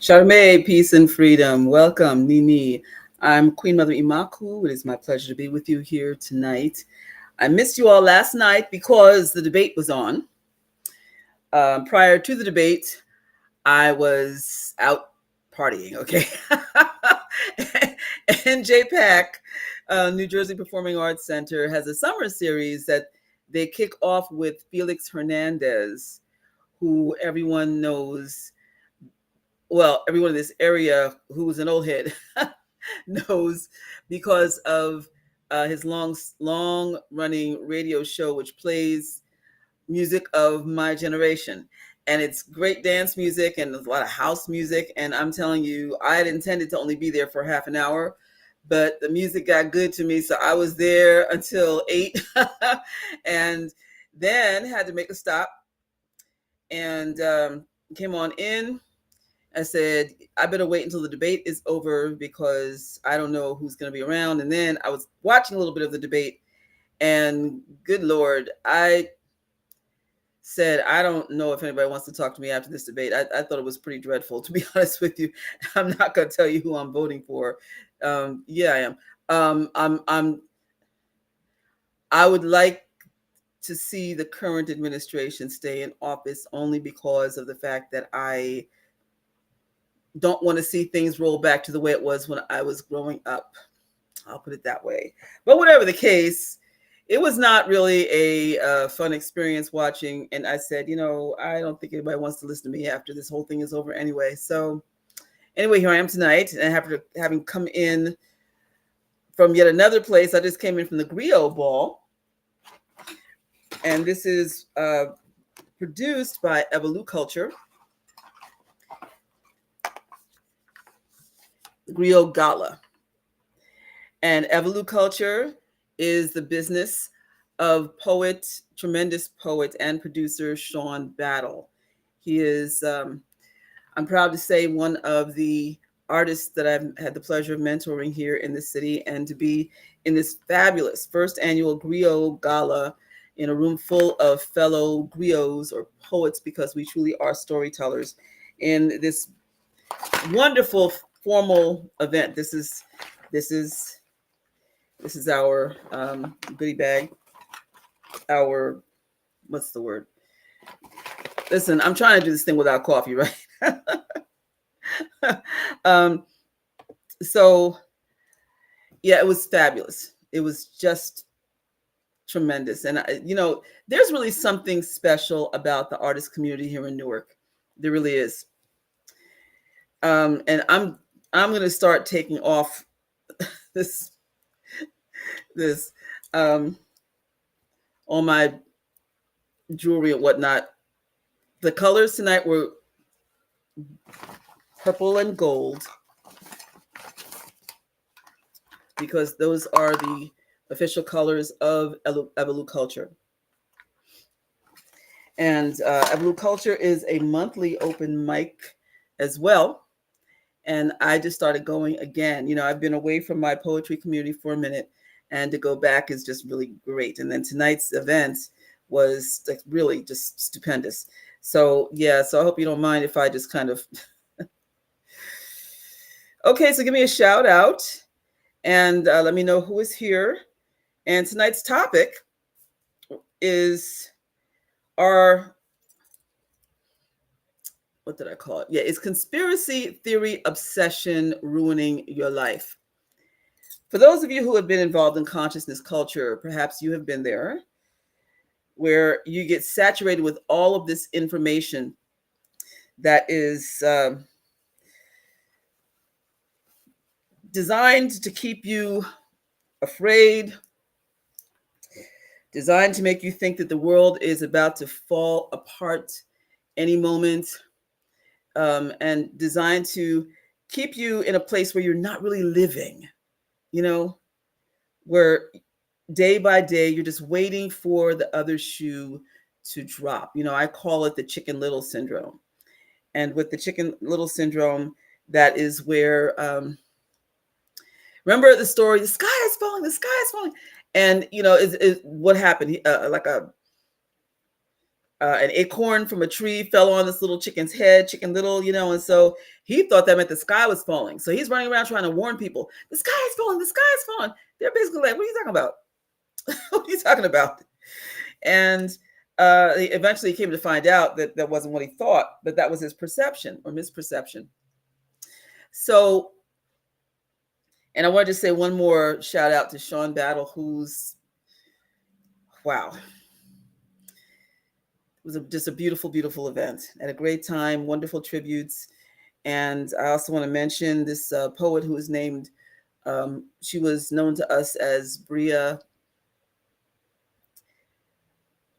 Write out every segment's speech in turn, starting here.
Charme, peace and freedom. Welcome, Nini. I'm Queen Mother Imakhu. It is my pleasure to be with you here tonight. I missed you all last night because the debate was on. Prior to the debate, I was out partying, okay? And JPAC, New Jersey Performing Arts Center, has a summer series that they kick off with Felix Hernandez, who everyone knows, well, everyone in this area who's an old head knows because of his long running radio show, which plays music of my generation. And it's great dance music and a lot of house music. And I'm telling you, I had intended to only be there for half an hour, but the music got good to me. So I was there until 8 and then had to make a stop and came on in. I said, I better wait until the debate is over because I don't know who's going to be around. And then I was watching a little bit of the debate, and good Lord, I said, I don't know if anybody wants to talk to me after this debate. I thought it was pretty dreadful, to be honest with you. I'm not going to tell you who I'm voting for. Yeah, I am. I would like to see the current administration stay in office only because of the fact that I don't want to see things roll back to the way it was when I was growing up. I'll put it that way. But whatever the case, it was not really a fun experience watching. And I said, I don't think anybody wants to listen to me after this whole thing is over anyway. So anyway, here I am tonight. And after having come in from yet another place, I just came in from the Griot Ball. And this is produced by Evoluculture. Culture. Griot Gala. And Evoluculture Culture is the business of tremendous poet and producer Sean Battle. He is, I'm proud to say, one of the artists that I've had the pleasure of mentoring here in the city, and to be in this fabulous first annual Griot Gala in a room full of fellow griots or poets, because we truly are storytellers in this wonderful formal event. This is our goodie bag. Our, what's the word? Listen, I'm trying to do this thing without coffee, right? So yeah, it was fabulous. It was just tremendous. And there's really something special about the artist community here in Newark. There really is. And I'm going to start taking off this all my jewelry and whatnot. The colors tonight were purple and gold, because those are the official colors of Evoluculture Culture. And Evoluculture Culture is a monthly open mic as well. And I just started going again. I've been away from my poetry community for a minute, and to go back is just really great. And then tonight's event was really just stupendous. So yeah, so I hope you don't mind if I just kind of okay, so give me a shout out and let me know who is here. And tonight's topic is what did I call it? Yeah, it's conspiracy theory obsession ruining your life. For those of you who have been involved in consciousness culture, perhaps you have been there, where you get saturated with all of this information that is designed to keep you afraid, designed to make you think that the world is about to fall apart any moment, and designed to keep you in a place where you're not really living, where day by day you're just waiting for the other shoe to drop. I call it the Chicken Little syndrome. And with the Chicken Little syndrome, that is where, remember the story, the sky is falling. And, is what happened? an acorn from a tree fell on this little chicken's head, Chicken Little, and so he thought that meant the sky was falling. So he's running around trying to warn people, the sky is falling, the sky is falling. They're basically like, what are you talking about? What are you talking about? And he eventually came to find out that that wasn't what he thought, but that was his perception or misperception. So, and I wanted to say one more shout out to Sean Battle, who's, wow, it was just a beautiful, beautiful event at a great time, wonderful tributes. And I also want to mention this poet who is named, she was known to us as Bria.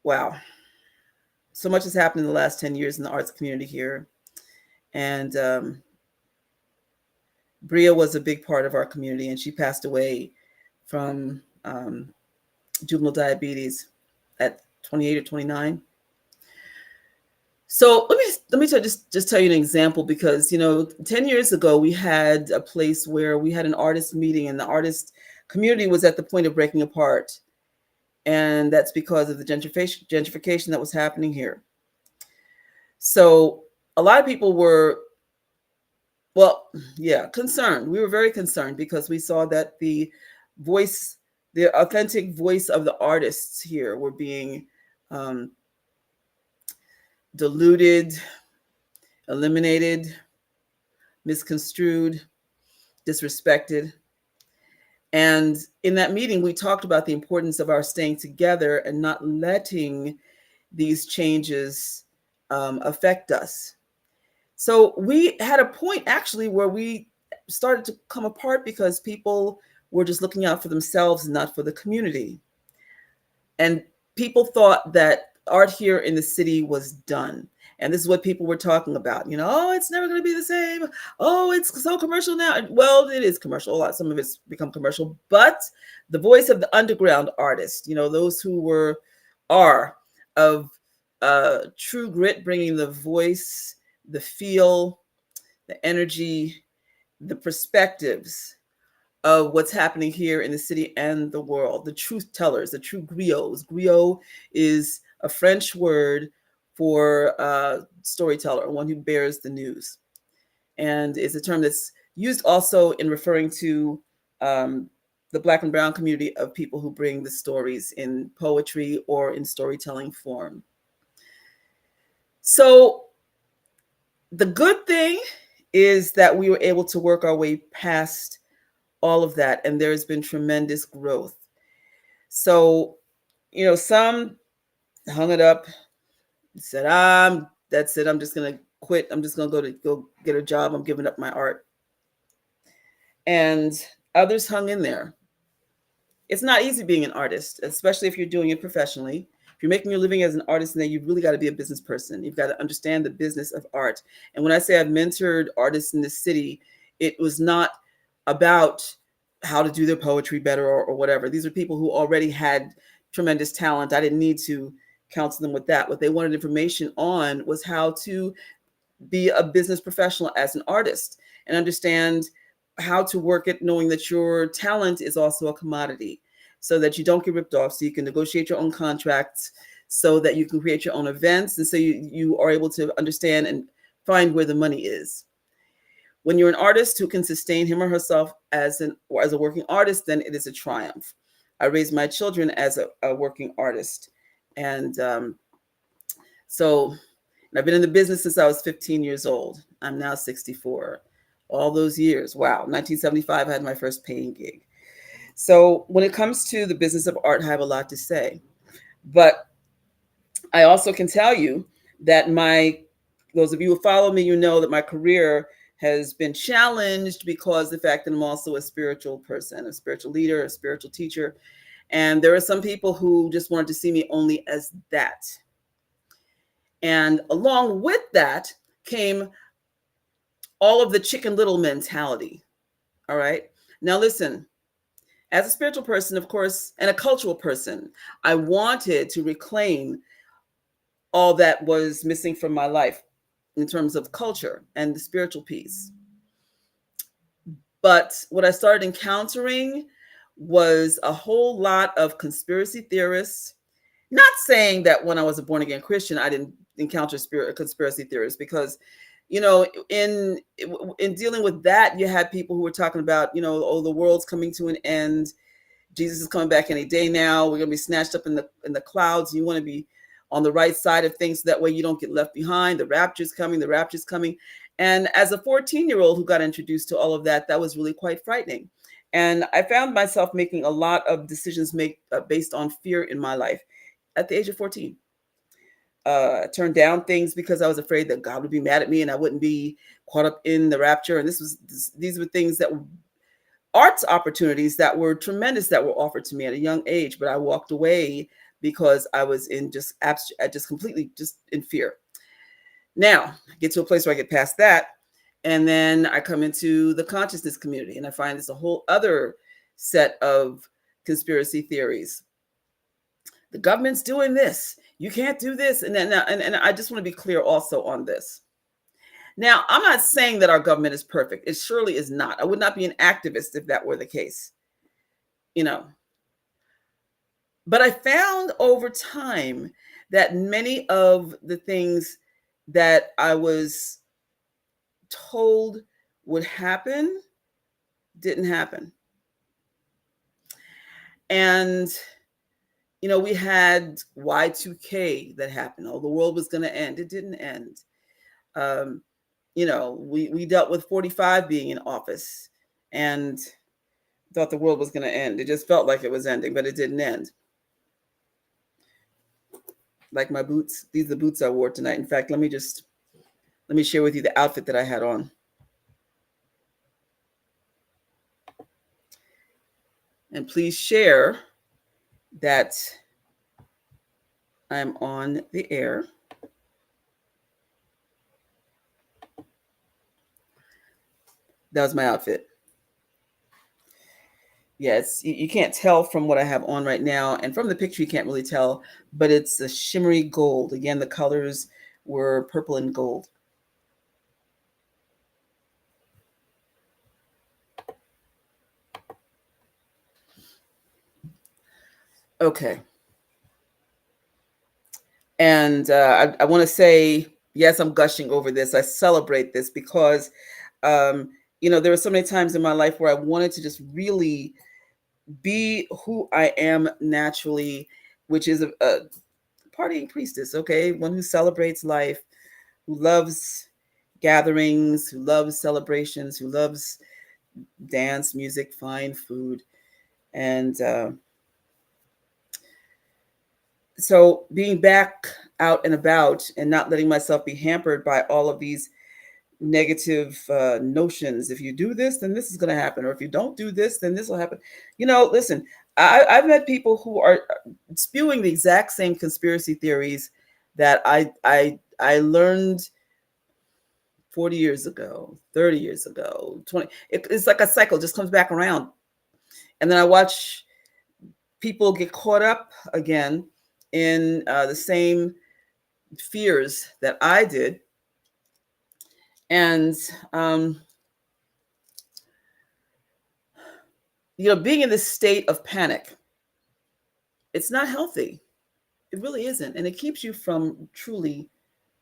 Wow. So much has happened in the last 10 years in the arts community here. And Bria was a big part of our community, and she passed away from juvenile diabetes at 28 or 29. So let me just tell you an example, because 10 years ago we had a place where we had an artist meeting, and the artist community was at the point of breaking apart, and that's because of the gentrification that was happening here. So a lot of people were, well, yeah, concerned. We were very concerned because we saw that the authentic voice of the artists here were being diluted, eliminated, misconstrued, disrespected. And in that meeting, we talked about the importance of our staying together and not letting these changes affect us. So we had a point actually where we started to come apart because people were just looking out for themselves and not for the community. And people thought that art here in the city was done. And this is what people were talking about. Oh, it's never going to be the same. Oh, it's so commercial now. Well, it is commercial. A lot, some of it's become commercial. But the voice of the underground artists, those who are of true grit, bringing the voice, the feel, the energy, the perspectives of what's happening here in the city and the world, the truth tellers, the true griots. Griot is a French word for storyteller, one who bears the news. And it's a term that's used also in referring to the Black and Brown community of people who bring the stories in poetry or in storytelling form. So the good thing is that we were able to work our way past all of that, and there's been tremendous growth. So, some hung it up, said, that's it, I'm just gonna quit. I'm just gonna go get a job. I'm giving up my art. And others hung in there. It's not easy being an artist, especially if you're doing it professionally. If you're making your living as an artist, then you've really got to be a business person. You've got to understand the business of art. And when I say I've mentored artists in this city, it was not about how to do their poetry better or whatever. These are people who already had tremendous talent. I didn't need to counsel them with that. What they wanted information on was how to be a business professional as an artist and understand how to work it, knowing that your talent is also a commodity, so that you don't get ripped off, so you can negotiate your own contracts, so that you can create your own events, and so you are able to understand and find where the money is. When you're an artist who can sustain him or herself as a working artist, then it is a triumph. I raised my children as a working artist. And so I've been in the business since I was 15 years old. I'm now 64. All those years, wow. 1975, I had my first paying gig. So when it comes to the business of art, I have a lot to say. But I also can tell you that those of you who follow me, you know that my career has been challenged because of the fact that I'm also a spiritual person, a spiritual leader, a spiritual teacher. And there are some people who just wanted to see me only as that. And along with that came all of the Chicken Little mentality. All right. Now, listen, as a spiritual person, of course, and a cultural person, I wanted to reclaim all that was missing from my life in terms of culture and the spiritual piece. But what I started encountering was a whole lot of conspiracy theorists. Not saying that when I was a born again Christian, I didn't encounter spirit conspiracy theories, because, in dealing with that, you had people who were talking about, oh, the world's coming to an end. Jesus is coming back any day now. We're gonna be snatched up in the clouds. You want to be on the right side of things, so that way you don't get left behind. The rapture's coming. The rapture's coming. And as a 14-year-old who got introduced to all of that, that was really quite frightening. And I found myself making a lot of decisions based on fear in my life at the age of 14. Turned down things because I was afraid that God would be mad at me and I wouldn't be caught up in the rapture. And these were things that were arts opportunities that were tremendous, that were offered to me at a young age, but I walked away because I was in just completely just in fear. Now I get to a place where I get past that, and then I come into the consciousness community, and I find there's a whole other set of conspiracy theories. The government's doing this. You can't do this. And I just want to be clear also on this. Now, I'm not saying that our government is perfect. It surely is not. I would not be an activist if that were the case. You know. But I found over time that many of the things that I was told would happen didn't happen. And we had Y2K that happened. Oh, the world was going to end. It didn't end. We dealt with 45 being in office and thought the world was going to end. It just felt like it was ending, but it didn't end. Like my boots. These are the boots I wore tonight. In fact, let me share with you the outfit that I had on. And please share that I'm on the air. That was my outfit. Yes, you can't tell from what I have on right now, and from the picture you can't really tell, but it's a shimmery gold. Again, the colors were purple and gold. Okay. And I want to say, yes, I'm gushing over this. I celebrate this because, there were so many times in my life where I wanted to just really be who I am naturally, which is a partying priestess, okay? One who celebrates life, who loves gatherings, who loves celebrations, who loves dance, music, fine food. And so being back out and about and not letting myself be hampered by all of these negative notions. If you do this, then this is going to happen. Or if you don't do this, then this will happen. Listen, I've met people who are spewing the exact same conspiracy theories that I learned 40 years ago, 30 years ago, 20. It's like a cycle, just comes back around. And then I watch people get caught up again in the same fears that I did. And, being in this state of panic, it's not healthy. It really isn't. And it keeps you from truly,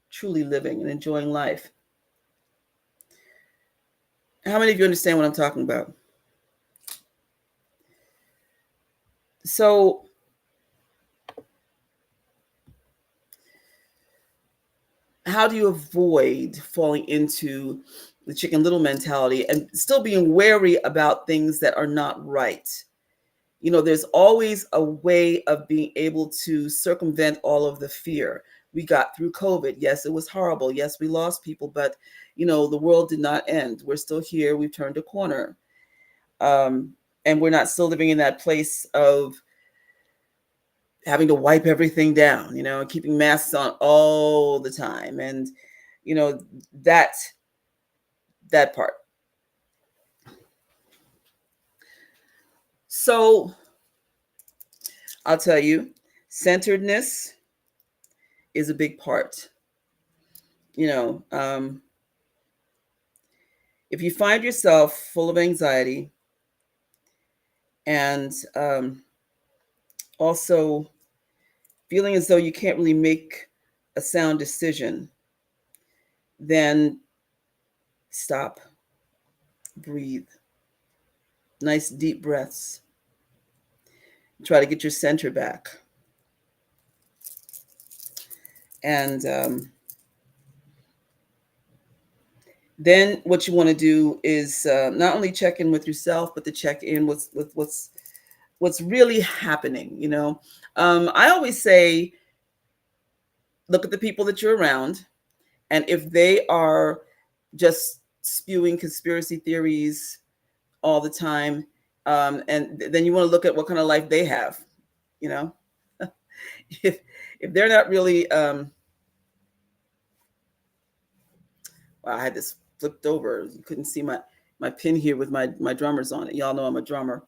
truly living and enjoying life. How many of you understand what I'm talking about? So, how do you avoid falling into the Chicken Little mentality and still being wary about things that are not right? There's always a way of being able to circumvent all of the fear. We got through COVID. Yes, it was horrible. Yes, we lost people, but the world did not end. We're still here. We've turned a corner. And we're not still living in that place of having to wipe everything down, keeping masks on all the time. And, that part. So I'll tell you, centeredness is a big part. If you find yourself full of anxiety and also feeling as though you can't really make a sound decision, then stop, breathe, nice deep breaths, try to get your center back. And then what you want to do is not only check in with yourself, but to check in with what's really happening. I always say, look at the people that you're around, and if they are just spewing conspiracy theories all the time, and then you want to look at what kind of life they have. You know, if if they're not really, well, I had this flipped over. You couldn't see my pin here with my drummers on it. Y'all know I'm a drummer.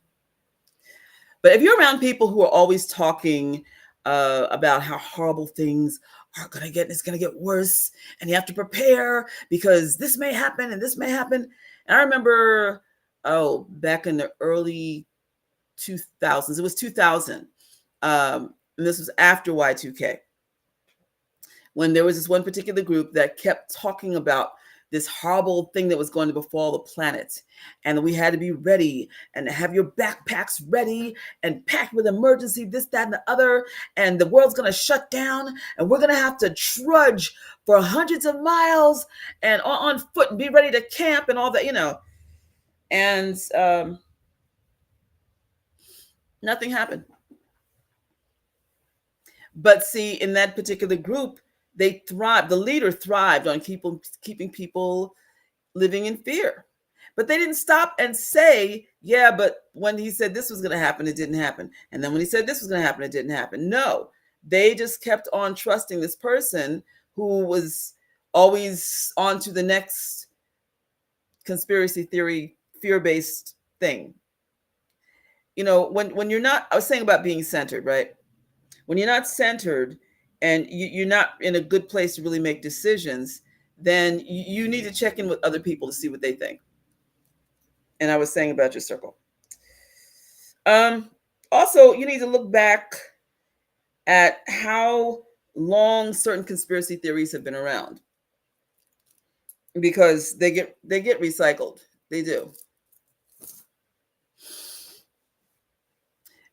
But if you're around people who are always talking about how horrible things are going to get, and it's going to get worse, and you have to prepare because this may happen and this may happen. And I remember, back in the early 2000s, it was 2000, and this was after Y2K, when there was this one particular group that kept talking about this horrible thing that was going to befall the planet, and we had to be ready and have your backpacks ready and packed with emergency this, that, and the other, and the world's going to shut down, and we're going to have to trudge for hundreds of miles and on foot and be ready to camp and all that, and nothing happened. But see, in that particular group, they thrived. The leader thrived on keeping people living in fear. But they didn't stop and say, yeah, but when he said this was going to happen, it didn't happen. And then when he said this was going to happen, it didn't happen. No, they just kept on trusting this person who was always on to the next conspiracy theory, fear-based thing. When you're not, I was saying about being centered, right? When you're not centered and you're not in a good place to really make decisions, then you need to check in with other people to see what they think. And I was saying about your circle. Also, you need to look back at how long certain conspiracy theories have been around, because they get recycled. They do.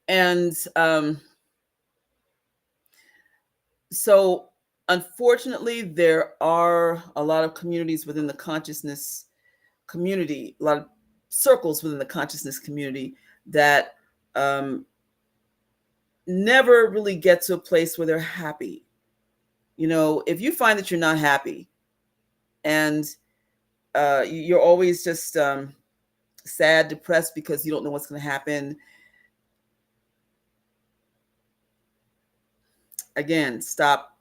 And so unfortunately, there are a lot of communities within the consciousness community, a lot of circles within the consciousness community that never really get to a place where they're happy. If you find that you're not happy and you're always just sad, depressed because you don't know what's going to happen, again, stop,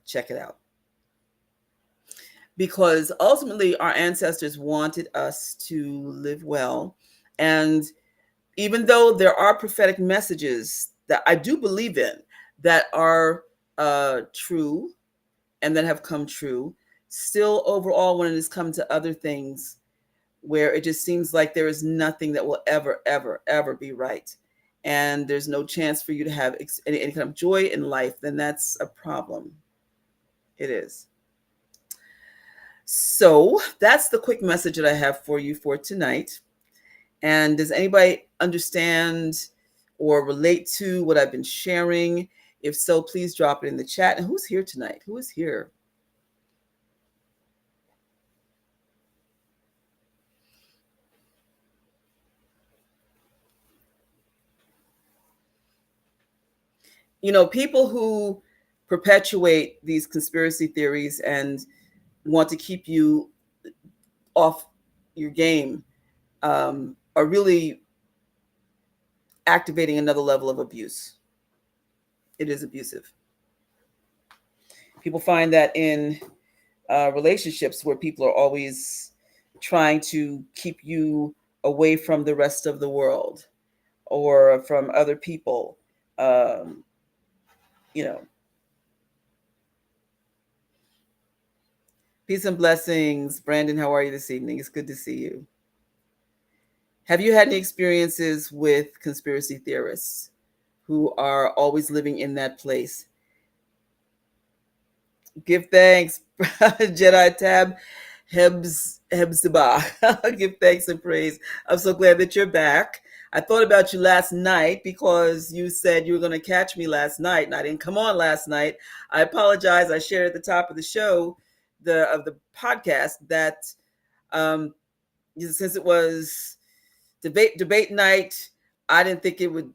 check it out. Because ultimately, our ancestors wanted us to live well. And even though there are prophetic messages that I do believe in that are true and that have come true, still overall, when it has come to other things where it just seems like there is nothing that will ever, ever, ever be right, and there's no chance for you to have any kind of joy in life, then that's a problem. It is. So that's the quick message that I have for you for tonight. And does anybody understand or relate to what I've been sharing? If so, please drop it in the chat. And who's here tonight? Who is here? People who perpetuate these conspiracy theories and want to keep you off your game are really activating another level of abuse. It is abusive. People find that in relationships where people are always trying to keep you away from the rest of the world or from other people. You know, peace and blessings. Brandon, how are you this evening? It's good to see you. Have you had any experiences with conspiracy theorists who are always living in that place? Give thanks, Jedi Tab Hebzibah. Give thanks and praise. I'm so glad that you're back. I thought about you last night because you said you were going to catch me last night, and I didn't come on last night. I apologize. I shared at the top of the show, the podcast, that um, since it was debate night, I didn't think it would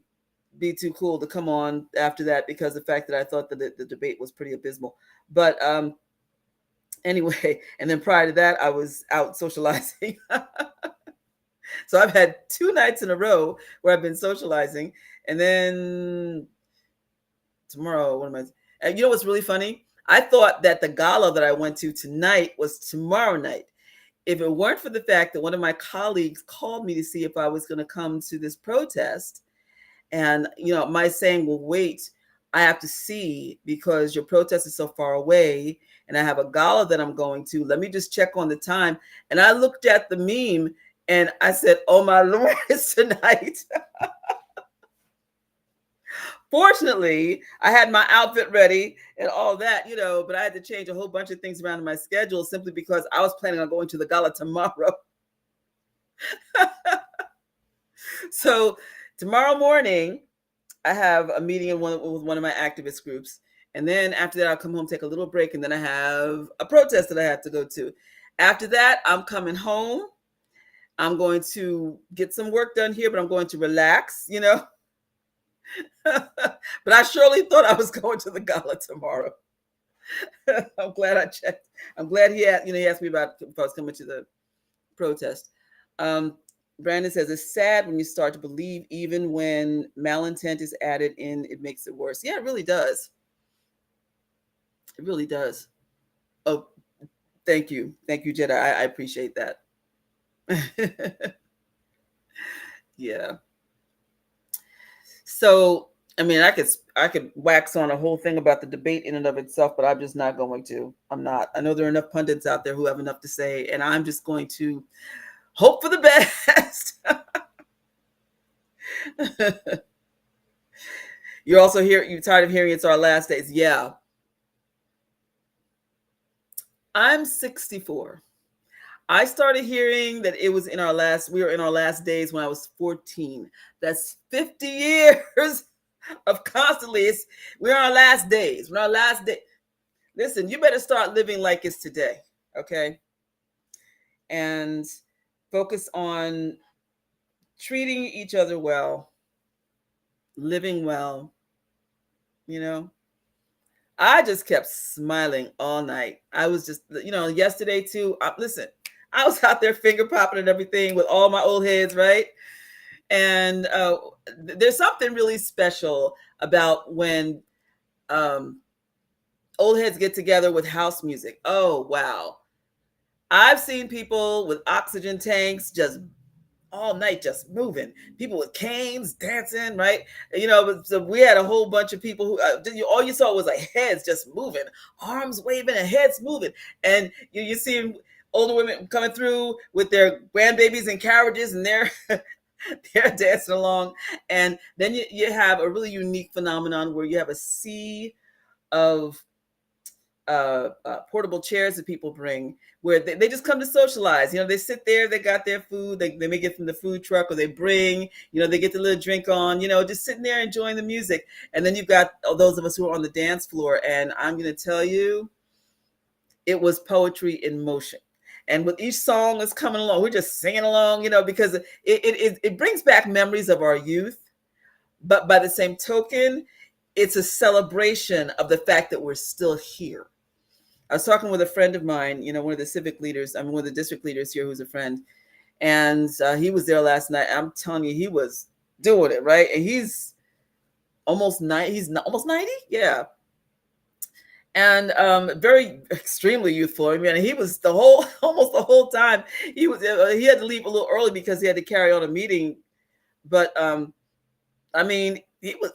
be too cool to come on after that because of the fact that I thought that the debate was pretty abysmal. But anyway, and then prior to that, I was out socializing. So I've had 2 nights in a row where I've been socializing. And then tomorrow, what am I? And you know what's really funny? I thought that the gala that I went to tonight was tomorrow night. If it weren't for the fact that one of my colleagues called me to see if I was going to come to this protest, and my saying, well, wait, I have to see because your protest is so far away and I have a gala that I'm going to. Let me just check on the time. And I looked at the meme and I said, oh my Lord, it's tonight. Fortunately, I had my outfit ready and all that, but I had to change a whole bunch of things around in my schedule simply because I was planning on going to the gala tomorrow. So tomorrow morning, I have a meeting with one of my activist groups. And then after that, I'll come home, take a little break. And then I have a protest that I have to go to. After that, I'm coming home. I'm going to get some work done here, but I'm going to relax, But I surely thought I was going to the gala tomorrow. I'm glad I checked. I'm glad he asked me about if I was coming to the protest. Brandon says it's sad when you start to believe even when malintent is added in, it makes it worse. Yeah, it really does. It really does. Oh, thank you. Thank you, Jedi. I appreciate that. Yeah. So, I mean, I could wax on a whole thing about the debate in and of itself, but I'm just not going to. I'm not. I know there are enough pundits out there who have enough to say, and I'm just going to hope for the best. You're tired of hearing it's our last days. Yeah. I'm 64. I started hearing that we were in our last days when I was 14. That's 50 years of constantly, we're on our last days. We're on our last day. Listen, you better start living like it's today, okay? And focus on treating each other well, living well, you know? I just kept smiling all night. I was just, yesterday too. Listen, I was out there finger popping and everything with all my old heads, right? And there's something really special about when old heads get together with house music. Oh, wow. I've seen people with oxygen tanks just all night just moving, people with canes dancing, right? So we had a whole bunch of people who all you saw was like heads just moving, arms waving and heads moving. And you see older women coming through with their grandbabies in carriages, and they're they're dancing along. And then you have a really unique phenomenon where you have a sea of portable chairs that people bring, where they just come to socialize. They sit there, they got their food, they may get from the food truck, or they bring, they get the little drink on, just sitting there enjoying the music. And then you've got those of us who are on the dance floor. And I'm going to tell you, it was poetry in motion. And with each song that's coming along, we're just singing along, because it brings back memories of our youth. But by the same token, it's a celebration of the fact that we're still here. I was talking with a friend of mine, one of the civic leaders, one of the district leaders here who's a friend, and he was there last night. I'm telling you, he was doing it, right? And he's almost 90. He's almost 90, yeah, and very extremely youthful. I mean, he was almost the whole time. He had to leave a little early because he had to carry on a meeting, but I mean, he was.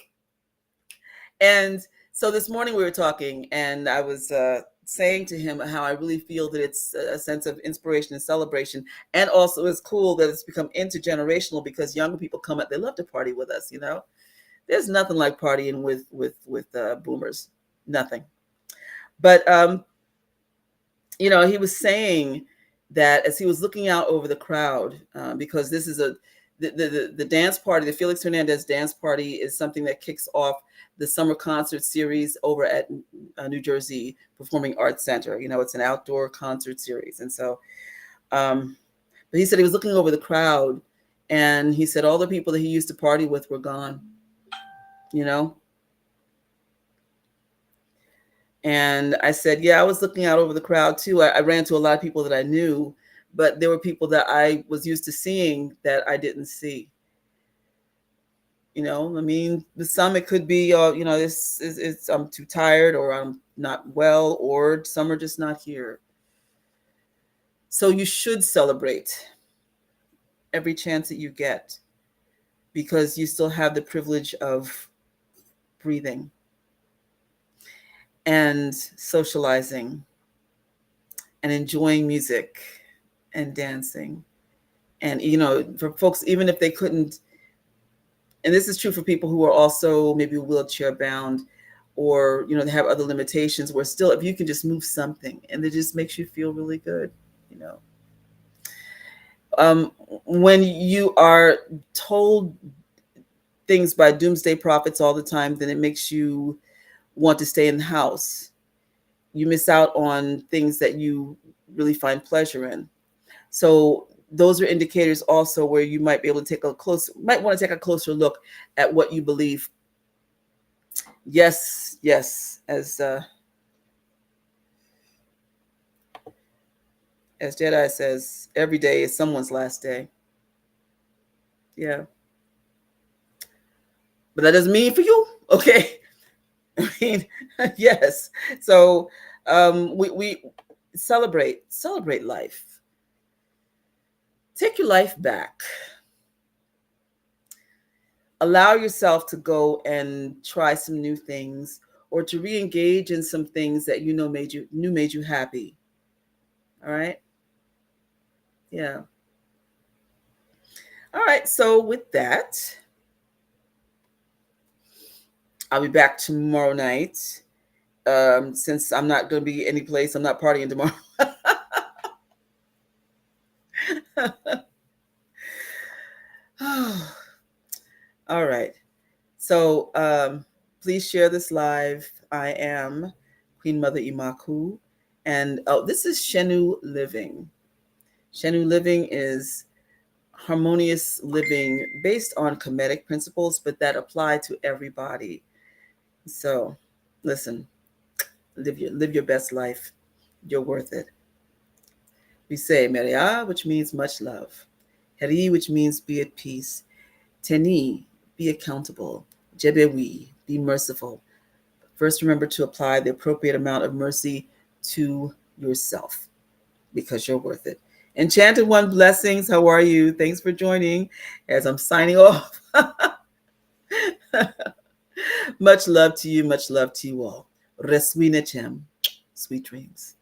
And so this morning we were talking, and I was saying to him how I really feel that it's a sense of inspiration and celebration. And also it's cool that it's become intergenerational because younger people come up, they love to party with us, There's nothing like partying with boomers. Nothing. But he was saying that as he was looking out over the crowd, because this is the dance party, the Felix Hernandez dance party is something that kicks off the summer concert series over at New Jersey Performing Arts Center. It's an outdoor concert series. And so, but he said he was looking over the crowd, and he said all the people that he used to party with were gone, you know? And I said, yeah, I was looking out over the crowd too. I ran to a lot of people that I knew, but there were people that I was used to seeing that I didn't see. I mean, the some it could be, this is it's I'm too tired, or I'm not well, or some are just not here. So you should celebrate every chance that you get, because you still have the privilege of breathing and socializing and enjoying music and dancing. And, for folks, even if they couldn't, and this is true for people who are also maybe wheelchair bound, or, they have other limitations, where still, if you can just move something and it just makes you feel really good, you know. When you are told things by doomsday prophets all the time, then it makes you want to stay in the house. You miss out on things that you really find pleasure in. So those are indicators also where you might be able to want to take a closer look at what you believe. Yes, yes, as Jedi says, every day is someone's last day. Yeah. But that doesn't mean for you. Okay. I mean, yes. So we celebrate life. Take your life back. Allow yourself to go and try some new things, or to re-engage in some things that made you happy. All right? Yeah. All right. So with that, I'll be back tomorrow night. Since I'm not going to be any place, I'm not partying tomorrow. All right. So please share this live. I am Queen Mother Imakhu. And this is Shenu Living. Shenu Living is harmonious living based on Kemetic principles, but that apply to everybody. So listen, live your best life. You're worth it. We say Meria, which means much love. Heri, which means be at peace. Teni, be accountable. Jebewi, be merciful. First, remember to apply the appropriate amount of mercy to yourself, because you're worth it. Enchanted One, blessings. How are you? Thanks for joining as I'm signing off. Much love to you. Much love to you all. Reswina Chem. Sweet dreams.